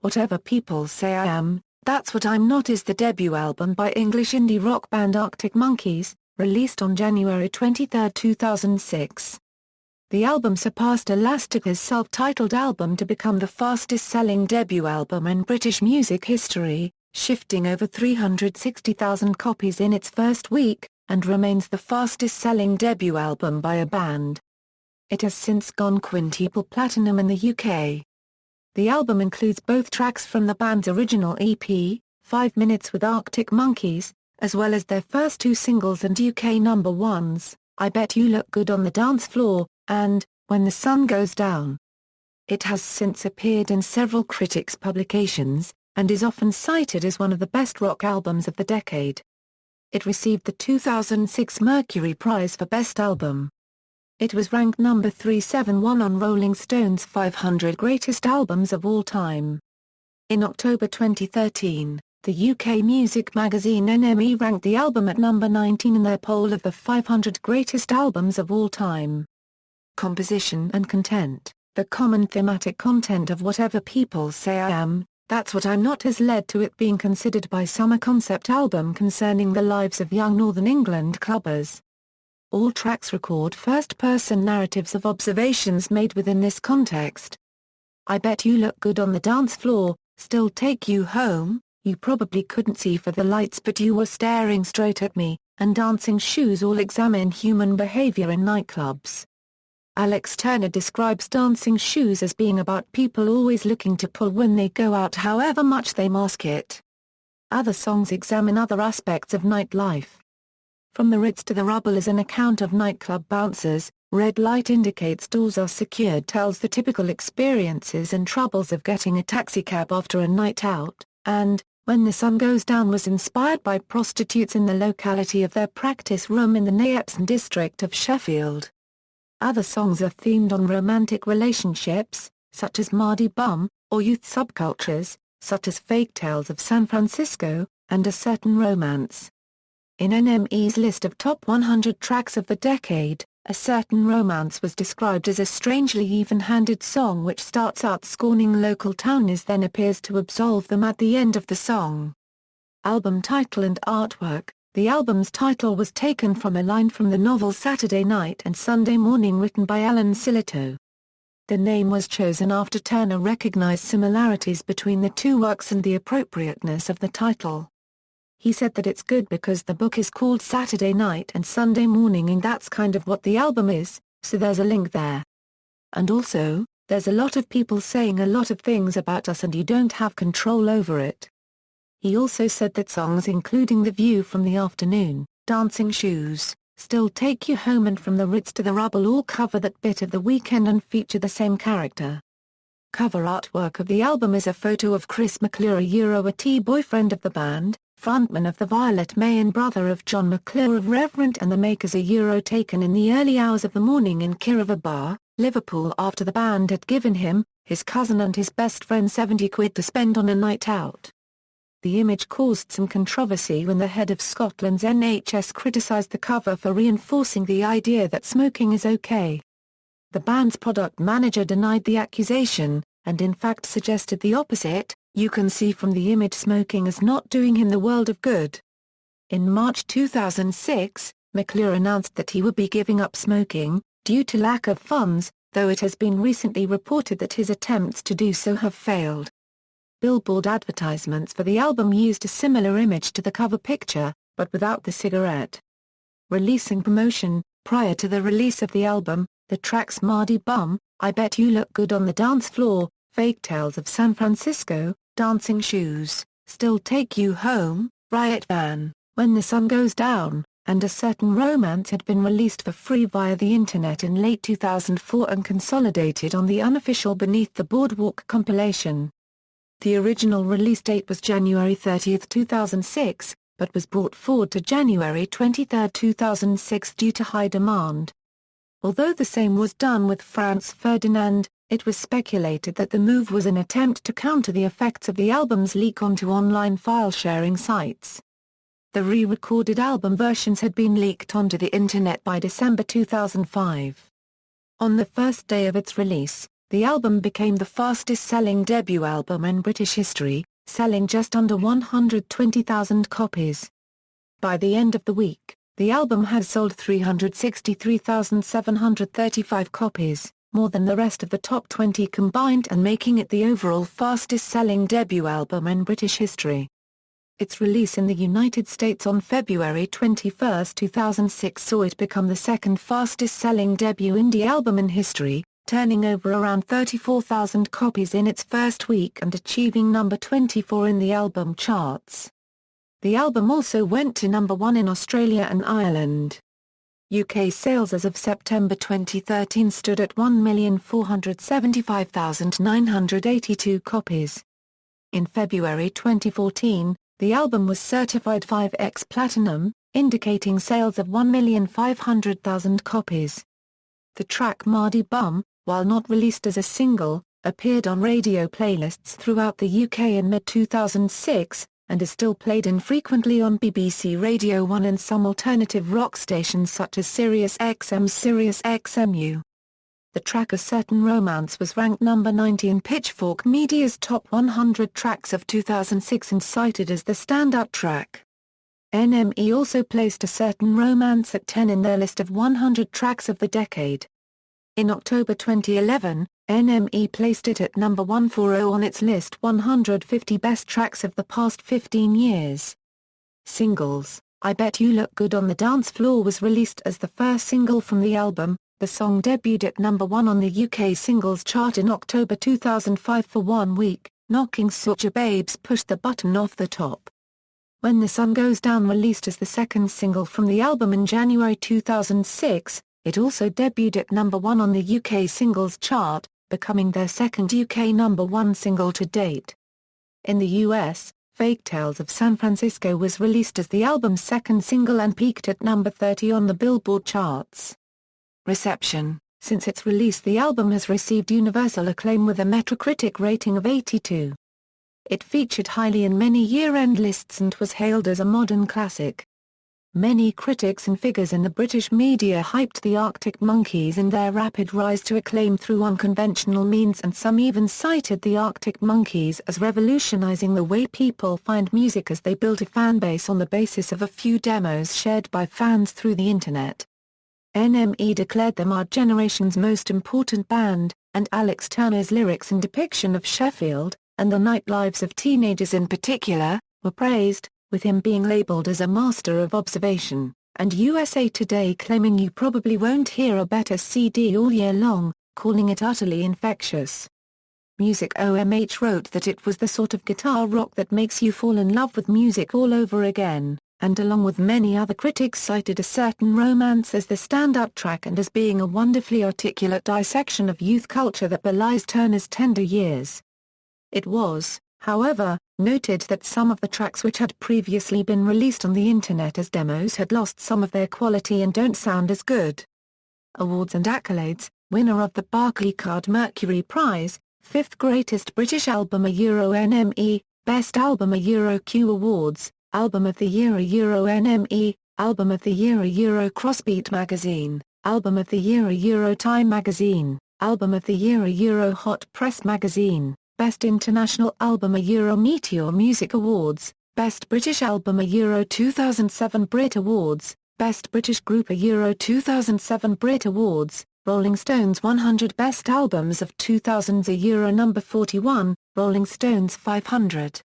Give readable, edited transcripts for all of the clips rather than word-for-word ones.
Whatever People Say I Am, That's What I'm Not is the debut album by English indie rock band Arctic Monkeys, released on January 23, 2006. The album surpassed Elastica's self-titled album to become the fastest-selling debut album in British music history, shifting over 360,000 copies in its first week, and remains the fastest-selling debut album by a band. It has since gone quintuple platinum in the UK. The album includes both tracks from the band's original EP, 5 Minutes with Arctic Monkeys, as well as their first two singles and UK number ones, I Bet You Look Good on the Dance Floor, and When the Sun Goes Down. It has since appeared in several critics' publications, and is often cited as one of the best rock albums of the decade. It received the 2006 Mercury Prize for Best Album. It was ranked number 371 on Rolling Stone's 500 Greatest Albums of All Time. In October 2013, the UK music magazine NME ranked the album at number 19 in their poll of the 500 Greatest Albums of All Time. Composition and content. The common thematic content of Whatever People Say I Am, That's What I'm Not has led to it being considered by some a concept album concerning the lives of young Northern England clubbers. All tracks record first-person narratives of observations made within this context. I Bet You Look Good on the Dance Floor, Still Take You Home, You Probably Couldn't See for the Lights But You Were Staring Straight at Me, and Dancing Shoes all examine human behavior in nightclubs. Alex Turner describes Dancing Shoes as being about people always looking to pull when they go out however much they mask it. Other songs examine other aspects of nightlife. From the Ritz to the Rubble is an account of nightclub bouncers, Red Light Indicates Doors Are Secured tells the typical experiences and troubles of getting a taxicab after a night out, and When the Sun Goes Down was inspired by prostitutes in the locality of their practice room in the Nayepson district of Sheffield. Other songs are themed on romantic relationships, such as Mardy Bum, or youth subcultures, such as Fake Tales of San Francisco, and A Certain Romance. In NME's list of top 100 tracks of the decade, A Certain Romance was described as a strangely even-handed song which starts out scorning local townies then appears to absolve them at the end of the song. Album title and artwork. The album's title was taken from a line from the novel Saturday Night and Sunday Morning written by Alan Sillitoe. The name was chosen after Turner recognized similarities between the two works and the appropriateness of the title. He said that it's good because the book is called Saturday Night and Sunday Morning and that's kind of what the album is, so there's a link there. And also, there's a lot of people saying a lot of things about us and you don't have control over it. He also said that songs including The View from the Afternoon, Dancing Shoes, Still Take You Home and From the Ritz to the Rubble all cover that bit of the weekend and feature the same character. Cover artwork of the album is a photo of Chris McClure, a T-boyfriend of the band, frontman of the Violet May and brother of John McClure of Reverend and the Makers, taken in the early hours of the morning in Kirriva Bar, Liverpool after the band had given him, his cousin and his best friend £70 to spend on a night out. The image caused some controversy when the head of Scotland's NHS criticised the cover for reinforcing the idea that smoking is okay. The band's product manager denied the accusation, and in fact suggested the opposite. You can see from the image smoking is not doing him the world of good. In March 2006, McClure announced that he would be giving up smoking, due to lack of funds, though it has been recently reported that his attempts to do so have failed. Billboard advertisements for the album used a similar image to the cover picture, but without the cigarette. Releasing promotion. Prior to the release of the album, the tracks Mardy Bum, I Bet You Look Good on the Dance Floor, Fake Tales of San Francisco, Dancing Shoes, Still Take You Home, Riot Van, When the Sun Goes Down, and A Certain Romance had been released for free via the internet in late 2004 and consolidated on the unofficial Beneath the Boardwalk compilation. The original release date was January 30, 2006, but was brought forward to January 23, 2006 due to high demand. Although the same was done with Franz Ferdinand, it was speculated that the move was an attempt to counter the effects of the album's leak onto online file-sharing sites. The re-recorded album versions had been leaked onto the internet by December 2005. On the first day of its release, The album became the fastest-selling debut album in British history, selling just under 120,000 copies. By the end of the week, the album had sold 363,735 copies, more than the rest of the top 20 combined and making it the overall fastest-selling debut album in British history. Its release in the United States on February 21, 2006 saw it become the second fastest-selling debut indie album in history, turning over around 34,000 copies in its first week and achieving number 24 in the album charts. The album also went to number 1 in Australia and Ireland. UK sales as of September 2013 stood at 1,475,982 copies. In February 2014, the album was certified 5x Platinum, indicating sales of 1,500,000 copies. The track Mardy Bum, while not released as a single, appeared on radio playlists throughout the UK in mid-2006, and is still played infrequently on BBC Radio 1 and some alternative rock stations such as Sirius XM's Sirius XMU. The track A Certain Romance was ranked number 90 in Pitchfork Media's Top 100 Tracks of 2006 and cited as the standout track. NME also placed A Certain Romance at 10 in their list of 100 tracks of the decade. In October 2011, NME placed it at number 140 on its list 150 best tracks of the past 15 years. Singles: I Bet You Look Good on the Dance Floor was released as the first single from the album. The song debuted at number 1 on the UK singles chart in October 2005 for 1 week, knocking Sucha Babes Push the Button off the top. When the Sun Goes Down released as the second single from the album in January 2006, it also debuted at number 1 on the UK singles chart, becoming their second UK number 1 single to date. In the US, Fake Tales of San Francisco was released as the album's second single and peaked at number 30 on the Billboard charts. Reception: since its release, the album has received universal acclaim with a Metacritic rating of 82. It featured highly in many year-end lists and was hailed as a modern classic. Many critics and figures in the British media hyped the Arctic Monkeys and their rapid rise to acclaim through unconventional means, and some even cited the Arctic Monkeys as revolutionizing the way people find music, as they built a fanbase on the basis of a few demos shared by fans through the internet. NME declared them our generation's most important band, and Alex Turner's lyrics and depiction of Sheffield, and the nightlives of teenagers in particular, were praised, with him being labeled as a master of observation, and USA Today claiming you probably won't hear a better CD all year long, calling it utterly infectious. Music OMH wrote that it was the sort of guitar rock that makes you fall in love with music all over again, and along with many other critics cited A Certain Romance as the standout track and as being a wonderfully articulate dissection of youth culture that belies Turner's tender years. It was, however, noted that some of the tracks which had previously been released on the internet as demos had lost some of their quality and don't sound as good. Awards and accolades: winner of the Barclaycard Mercury Prize, 5th Greatest British Album a Euro NME, Best Album a Euro Q Awards, Album of the Year a Euro NME, Album of the Year a Euro Crossbeat Magazine, Album of the Year a Euro Time Magazine, Album of the Year a Euro Hot Press Magazine, Best International Album a Euro Meteor Music Awards, Best British Album a Euro 2007 Brit Awards, Best British Group a Euro 2007 Brit Awards, Rolling Stones 100 Best Albums of 2000s a Euro number 41, Rolling Stones 500.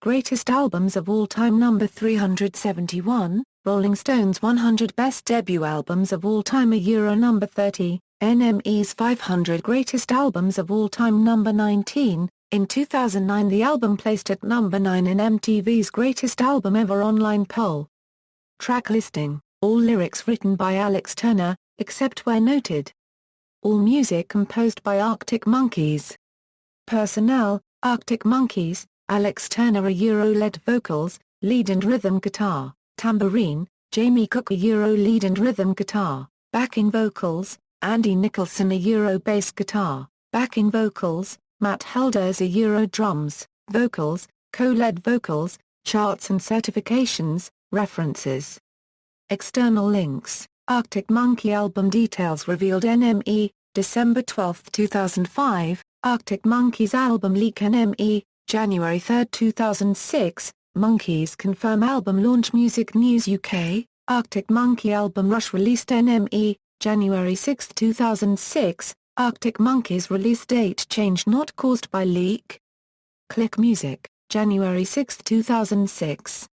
Greatest Albums of All Time number 371, Rolling Stones 100 Best Debut Albums of All Time a Euro number 30, NME's 500 Greatest Albums of All Time number 19. In 2009 the album placed at number 9 in MTV's Greatest Album Ever online poll. Track listing: all lyrics written by Alex Turner, except where noted. All music composed by Arctic Monkeys. Personnel: Arctic Monkeys, Alex Turner a Euro lead vocals, lead and rhythm guitar, tambourine, Jamie Cook a Euro lead and rhythm guitar, backing vocals, Andy Nicholson a Euro bass guitar, backing vocals, Matt Helders a Euro drums, vocals, co-lead vocals, charts and certifications, references. External links: Arctic Monkey album details revealed. NME, December 12, 2005, Arctic Monkeys album leak NME, January 3, 2006, Monkeys confirm album launch. Music News UK, Arctic Monkey album Rush released NME, January 6, 2006, Arctic Monkeys release date change not caused by leak. Click Music, January 6, 2006.